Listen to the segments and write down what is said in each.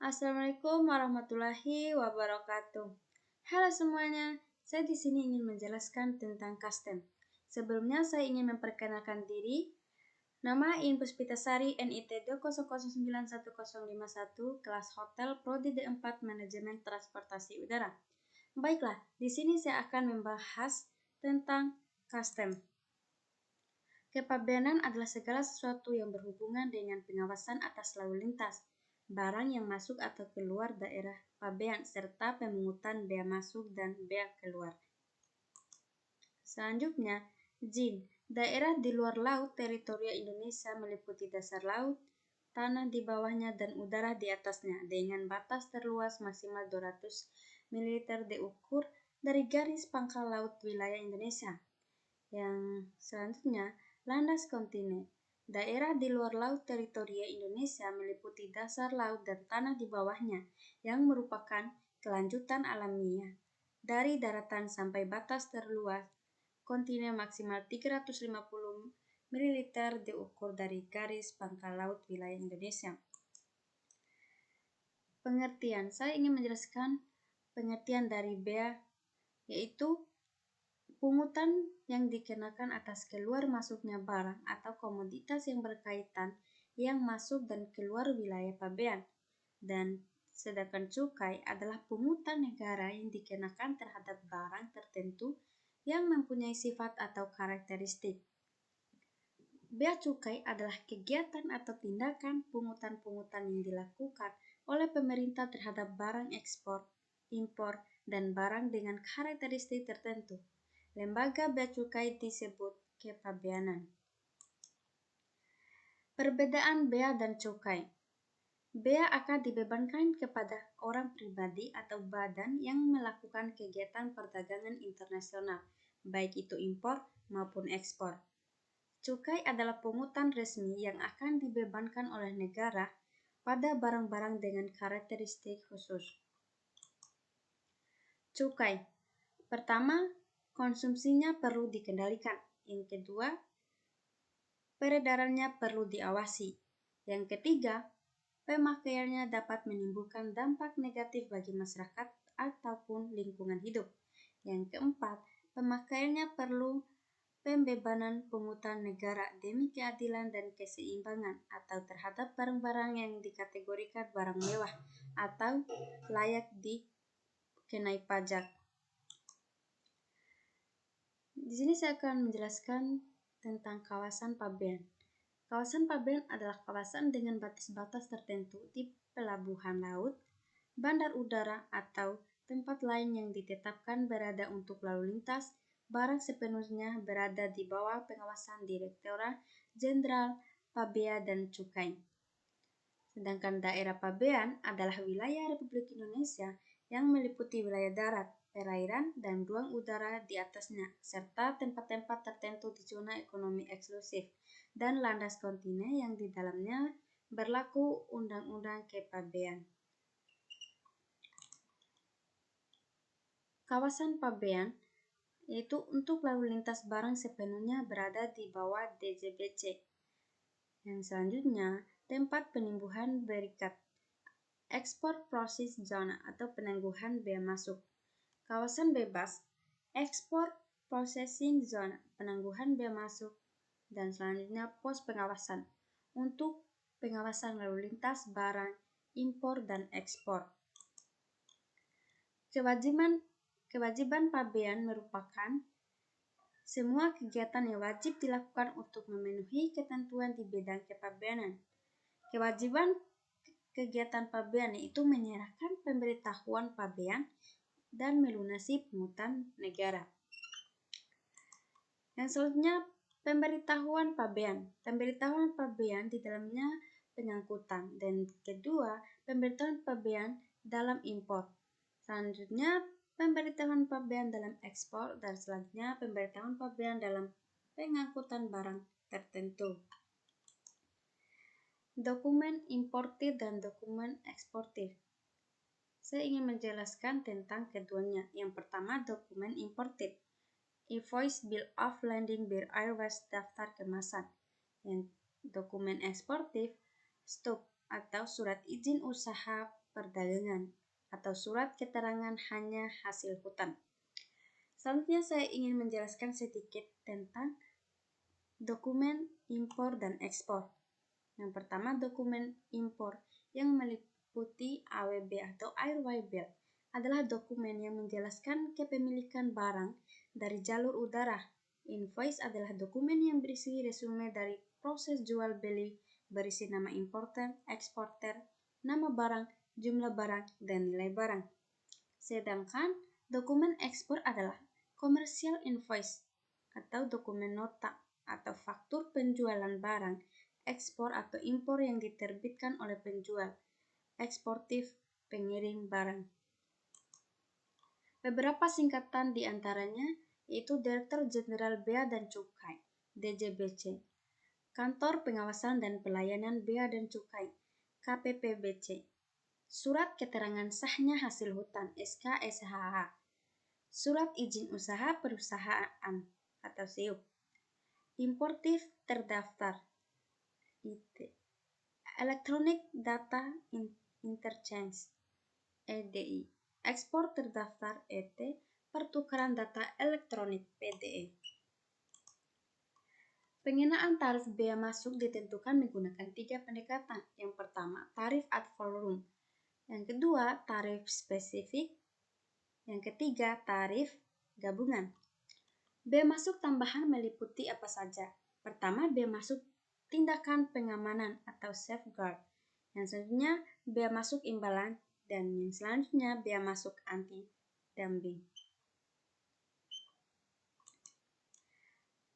Assalamualaikum warahmatullahi wabarakatuh. Halo semuanya, saya di sini ingin menjelaskan tentang custom. Sebelumnya saya ingin memperkenalkan diri. Nama In Puspitasari NIT 200911051, kelas hotel Prodi D4 Manajemen Transportasi Udara. Baiklah, di sini saya akan membahas tentang custom. Kepabeanan adalah segala sesuatu yang berhubungan dengan pengawasan atas lalu lintas, barang yang masuk atau keluar daerah pabean, serta pemungutan bea masuk dan bea keluar. Selanjutnya, ZIN. Daerah di luar laut teritorial Indonesia meliputi dasar laut, tanah di bawahnya, dan udara di atasnya, dengan batas terluas maksimal 200 ml diukur dari garis pangkal laut wilayah Indonesia. Yang selanjutnya, landas kontinen. Daerah di luar laut teritorial Indonesia meliputi dasar laut dan tanah di bawahnya, yang merupakan kelanjutan alamiah dari daratan sampai batas terluas kontinen maksimal 350 ml diukur dari garis pangkal laut wilayah Indonesia. Pengertian. Saya ingin menjelaskan pengertian dari bea, yaitu pungutan yang dikenakan atas keluar masuknya barang atau komoditas yang berkaitan yang masuk dan keluar wilayah pabean. Dan sedangkan cukai adalah pungutan negara yang dikenakan terhadap barang tertentu yang mempunyai sifat atau karakteristik. Bea cukai adalah kegiatan atau tindakan pungutan-pungutan yang dilakukan oleh pemerintah terhadap barang ekspor, impor, dan barang dengan karakteristik tertentu. Lembaga bea cukai disebut kepabeanan. Perbedaan bea dan cukai. Bea akan dibebankan kepada orang pribadi atau badan yang melakukan kegiatan perdagangan internasional, baik itu impor maupun ekspor. Cukai adalah pungutan resmi yang akan dibebankan oleh negara pada barang-barang dengan karakteristik khusus. Cukai. Pertama, konsumsinya perlu dikendalikan. Yang kedua, peredarannya perlu diawasi. Yang ketiga, pemakaiannya dapat menimbulkan dampak negatif bagi masyarakat ataupun lingkungan hidup. Yang keempat, pemakaiannya perlu pembebanan pungutan negara demi keadilan dan keseimbangan atau terhadap barang-barang yang dikategorikan barang mewah atau layak dikenai pajak. Di sini saya akan menjelaskan tentang kawasan pabean. Kawasan pabean adalah kawasan dengan batas-batas tertentu di pelabuhan laut, bandar udara, atau tempat lain yang ditetapkan berada untuk lalu lintas barang sepenuhnya berada di bawah pengawasan Direktorat Jenderal Pabea dan Cukai. Sedangkan daerah pabean adalah wilayah Republik Indonesia yang meliputi wilayah darat, perairan, dan ruang udara di atasnya, serta tempat-tempat tertentu di zona ekonomi eksklusif dan landas kontinen yang di dalamnya berlaku Undang-Undang Kepabean. Kawasan pabean yaitu untuk lalu lintas barang sepenuhnya berada di bawah DJBC. Yang selanjutnya, tempat penimbuhan berikat, ekspor proses zona atau penangguhan bea masuk, kawasan bebas, ekspor processing zona, penangguhan bea masuk, dan selanjutnya pos pengawasan untuk pengawasan lalu lintas barang impor dan ekspor. Kewajiban pabean merupakan semua kegiatan yang wajib dilakukan untuk memenuhi ketentuan di bidang kepabeanan. Kewajiban kegiatan pabean yaitu menyerahkan pemberitahuan pabean dan melunasi pungutan negara. Yang selanjutnya, pemberitahuan pabean. Pemberitahuan pabean di dalamnya pengangkutan, dan kedua, pemberitahuan pabean dalam impor. Selanjutnya, pemberitahuan pabean dalam ekspor, dan selanjutnya pemberitahuan pabean dalam pengangkutan barang tertentu. Dokumen importir dan dokumen eksportir. Saya ingin menjelaskan tentang keduanya. Yang pertama, dokumen importir. Invoice, Bill of Lading, Bill Airways, daftar kemasan. Yang dokumen eksportir, STUP atau surat izin usaha perdagangan atau surat keterangan hanya hasil hutan. Selanjutnya saya ingin menjelaskan sedikit tentang dokumen impor dan ekspor. Yang pertama, dokumen impor yang meliputi AWB atau Airway Bill adalah dokumen yang menjelaskan kepemilikan barang dari jalur udara. Invoice adalah dokumen yang berisi resume dari proses jual beli berisi nama importer, eksporter, nama barang, jumlah barang, dan nilai barang. Sedangkan dokumen ekspor adalah commercial invoice atau dokumen nota atau faktur penjualan barang ekspor atau impor yang diterbitkan oleh penjual, eksportif, pengirim barang. Beberapa singkatan di antaranya yaitu Direktur Jenderal Bea dan Cukai, DJBC, Kantor Pengawasan dan Pelayanan Bea dan Cukai, KPPBC, Surat Keterangan Sahnya Hasil Hutan, SKSHH, Surat Izin Usaha Perusahaan atau SIUP, Importif Terdaftar, IT, Electronic Data Interchange, EDI, Ekspor Terdaftar, ET, Pertukaran Data Elektronik, PDE. Pengenaan tarif bea masuk ditentukan menggunakan 3 pendekatan. Yang pertama, tarif ad volume. Yang kedua, tarif spesifik. Yang ketiga, tarif gabungan. Bea masuk tambahan meliputi apa saja? Pertama, bea masuk tindakan pengamanan atau safeguard. Yang selanjutnya, bea masuk imbalan. Dan yang selanjutnya, bea masuk anti-dumping.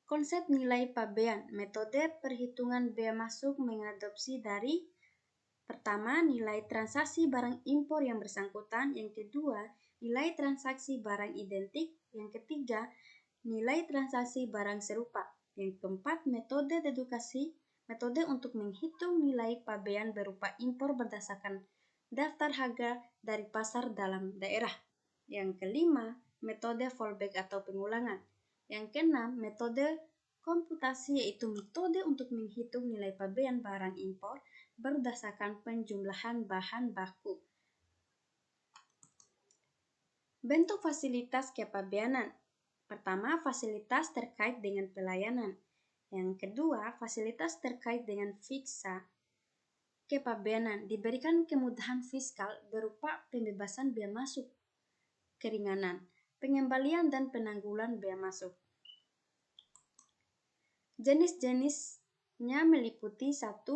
Konsep nilai pabean, metode perhitungan bea masuk mengadopsi dari pertama, nilai transaksi barang impor yang bersangkutan. Yang kedua, nilai transaksi barang identik. Yang ketiga, nilai transaksi barang serupa. Yang keempat, metode dedukasi, metode untuk menghitung nilai pabean berupa impor berdasarkan daftar harga dari pasar dalam daerah. Yang kelima, metode fallback atau pengulangan. Yang keenam, metode komputasi yaitu metode untuk menghitung nilai pabean barang impor berdasarkan penjumlahan bahan baku. Bentuk fasilitas kepabeanan. Pertama, fasilitas terkait dengan pelayanan. Yang kedua, fasilitas terkait dengan visa kepabeanan. Diberikan kemudahan fiskal berupa pembebasan bea masuk, keringanan, pengembalian dan penanggulan bea masuk. Jenis-jenisnya meliputi 1.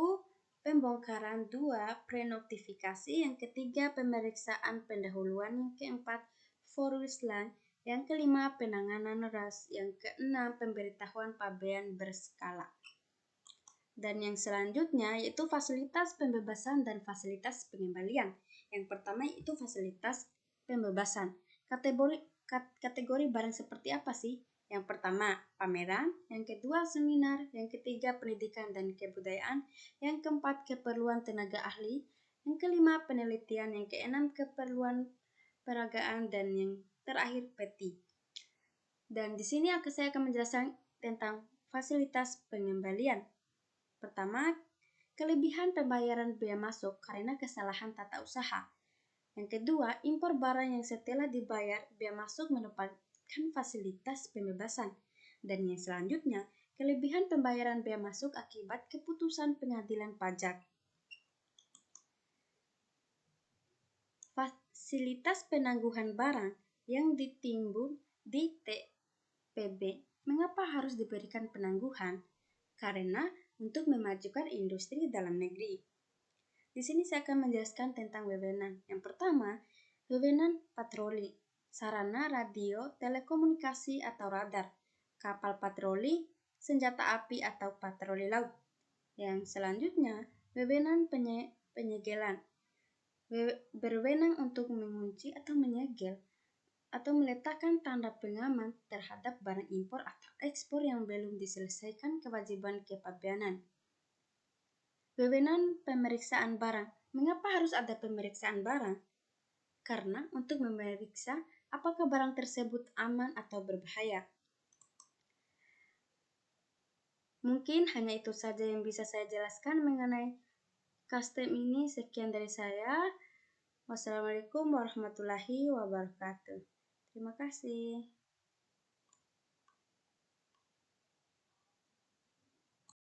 Pembongkaran, 2. Prenotifikasi, yang ketiga pemeriksaan pendahuluan, yang keempat Voruslan, yang kelima penanganan ras, yang keenam pemberitahuan pabean berskala. Dan yang selanjutnya yaitu fasilitas pembebasan dan fasilitas pengembalian. Yang pertama itu fasilitas pembebasan. Kategori barang seperti apa sih? Yang pertama, pameran. Yang kedua, seminar. Yang ketiga, pendidikan dan kebudayaan. Yang keempat, keperluan tenaga ahli. Yang kelima, penelitian. Yang keenam, keperluan peragaan. Dan yang terakhir, peti. Dan di sini saya akan menjelaskan tentang fasilitas pengembalian. Pertama, kelebihan pembayaran bea masuk karena kesalahan tata usaha. Yang kedua, impor barang yang setelah dibayar bea masuk mendapatkan fasilitas pembebasan. Dan yang selanjutnya, kelebihan pembayaran bea masuk akibat keputusan pengadilan pajak. Fasilitas penangguhan barang yang ditimbun di TPB. Mengapa harus diberikan penangguhan? Karena untuk memajukan industri dalam negeri. Di sini saya akan menjelaskan tentang wewenang. Yang pertama, wewenang patroli, sarana radio, telekomunikasi atau radar, kapal patroli, senjata api atau patroli laut. Yang selanjutnya, wewenang penyegelan, berwenang untuk mengunci atau menyegel atau meletakkan tanda pengaman terhadap barang impor atau ekspor yang belum diselesaikan kewajiban kepabeanan. Wewenang pemeriksaan barang. Mengapa harus ada pemeriksaan barang? Karena untuk memeriksa apakah barang tersebut aman atau berbahaya. Mungkin hanya itu saja yang bisa saya jelaskan mengenai custom ini. Sekian dari saya. Wassalamualaikum warahmatullahi wabarakatuh. Terima kasih.